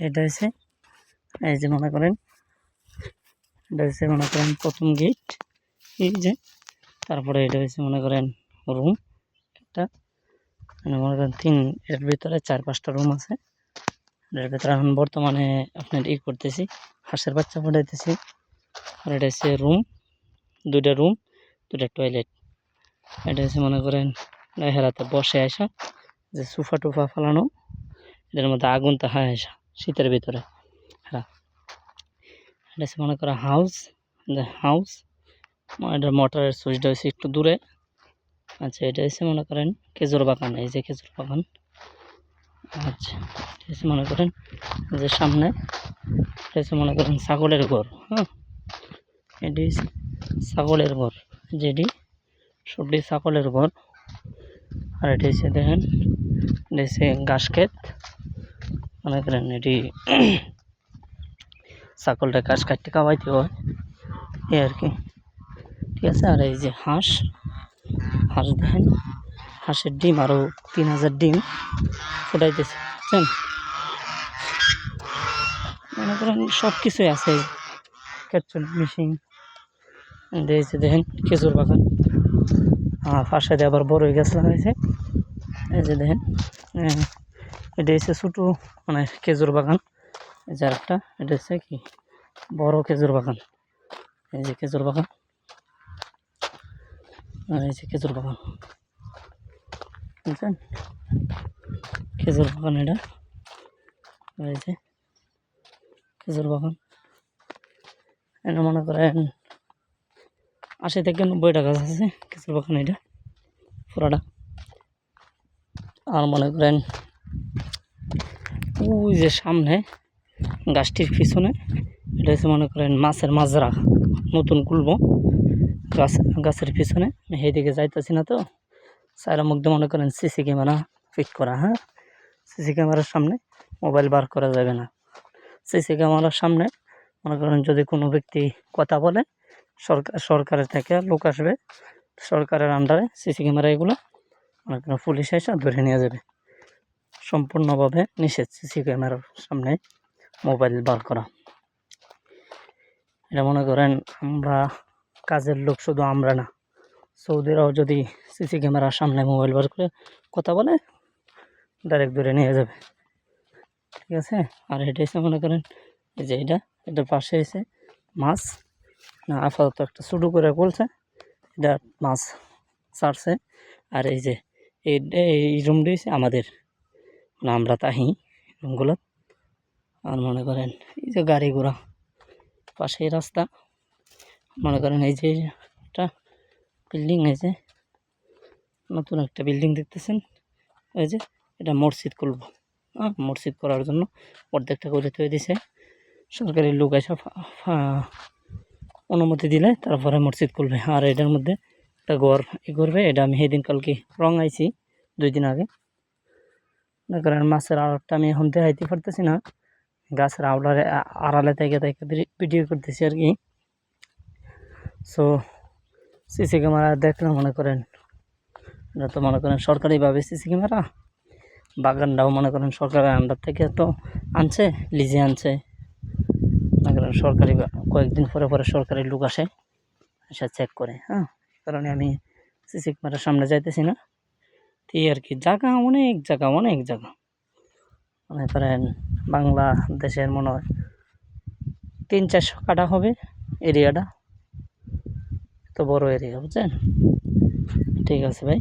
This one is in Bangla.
এটা হচ্ছে এই যে মনে করেন এটা হচ্ছে মনে করেন প্রথম গেট, এই যে তারপরে এটা হচ্ছে মনে করেন রুম একটা, মানে মনে করেন এর ভিতরে 4-5টা রুম আছে। এর ভিতরে এখন বর্তমানে আপনার করতেছি, হাঁসের বাচ্চা ফুটাইতেছি। আর এটা হচ্ছে রুম, 2টা রুম, 2টা টয়লেট। এটা হচ্ছে মনে করেন হেরাতে বসে আসা যে সোফা টোফা ফালানো, এটার মধ্যে আগুন তো হয় আসা শীতের ভিতরে। হ্যাঁ, এটা হচ্ছে মনে করেন হাউস, এটার মোটরের সুইচটা হচ্ছে একটু দূরে। আচ্ছা, এটা হচ্ছে মনে করেন খেজুর বাগান, এই যে খেজুর বাগান। আচ্ছা, এটা হচ্ছে মনে করেন যে সামনে এটা হচ্ছে মনে করেন ছাগলের ঘর। হ্যাঁ, এটি হচ্ছে ছাগলের ঘর, যেটি সবটি ছাগলের ঘর। আর এটি হচ্ছে দেখেন এটা হচ্ছে ঘাস ক্ষেত, মনে করেন এটি ছাগলটা ঘাস কাটতে খাওয়াইতে হয় এই আর কি, ঠিক আছে। আর এই যে হাঁস দেখেন, হাঁসের ডিম আরও 3000 ডিম ফুটাইতেছে, বুঝছেন। মনে করেন সব কিছুই আছে, ক্যাটচুন মেশিন দিয়েছে। দেখেন খেজুর বাগান, পাশে দিয়ে আবার বড়ই গাছ লাগাইছে। এই যে দেখেন এটা হচ্ছে ছোটো মানে খেজুর বাগান, এই যে একটা এটা হচ্ছে কি বড় খেজুর বাগান। এই যে খেজুর বাগান, আর এই যে খেজুর বাগান, বুঝছেন, খেজুর বাগান এটা। এই যে খেজুর বাগান, এটা মনে করেন 80 থেকে 90টা গাছ আছে খেজুর বাগান এটা পুরাটা। আর মনে করেন ওই যে সামনে গাছটির পিছনে এটা হচ্ছে মনে করেন মাছের মাজরা নতুন খুলবো গাছের পিছনে। সেইদিকে যাইতেছি না তো, সাইডের মধ্যে মনে করেন সিসি ক্যামেরা ফিট করা। হ্যাঁ, সিসি ক্যামেরার সামনে মোবাইল বার করা যাবে না। সিসি ক্যামেরার সামনে মনে করেন যদি কোনো ব্যক্তি কথা বলে, সরকারের থেকে লোক আসবে, সরকারের আন্ডারে সিসি ক্যামেরা এগুলো মনে করেন পুলিশ এসে ধরে নিয়ে যাবে। সম্পূর্ণভাবে নিষেধ সিসি ক্যামেরার সামনে মোবাইল বার করা। এটা মনে করেন আমরা কাজের লোক, শুধু আমরা না, সৌদিরাও যদি সিসি ক্যামেরার সামনে মোবাইল বার করে কথা বলে ডাইরেক্ট ধরে নিয়ে যাবে, ঠিক আছে। আর এটা এসে মনে করেন এই যে এটার পাশে এসে মাছ না আপাতত একটা শুরু করে বলছে, এটা মাছ ছাড়ছে। আর এই যে এই রুমটি হচ্ছে আমাদের, না আমরা তাহি রুমগুলো। আর মনে করেন এই যে গাড়ি ঘোড়া, পাশেই রাস্তা, মনে করেন এই যে একটা বিল্ডিং, এই যে নতুন একটা বিল্ডিং দেখতেছেন, এই যে এটা মসজিদ খুলবো। মসজিদ করার জন্য অর্ধেকটা করে তৈরি দিছে, সরকারি লোক এসে অনুমতি দিলে তারপরে মসজিদ খুলবে। আর এটার মধ্যে একটা ঘর করবে, এটা আমি সেদিন কালকে রং আইছি 2 দিন আগে। মনে করেন মাছের আড়ারটা আমি এখন দেখাইতে পারতেছি না, গাছের আড়ালে থেকে ভিডিও করতেছি আর কি। সো সিসি ক্যামেরা দেখলে মনে করেন এটা তো মনে করেন সরকারিভাবে সিসি ক্যামেরা, বাগানটাও মনে করেন সরকারের আন্ডার থেকে তো আনছে, লিজে আনছে। মনে করেন সরকারি কয়েকদিন পরে সরকারি লোক আসে, এসে চেক করে। হ্যাঁ, কারণে আমি সিসি ক্যামেরার সামনে যাইতেছি না, এই আর কি। অনেক জায়গা মনে করেন বাংলাদেশের মনে হয় 300-400 কাঠা হবে এরিয়াটা, তো বড় এরিয়া, বুঝছেন। ঠিক আছে ভাই।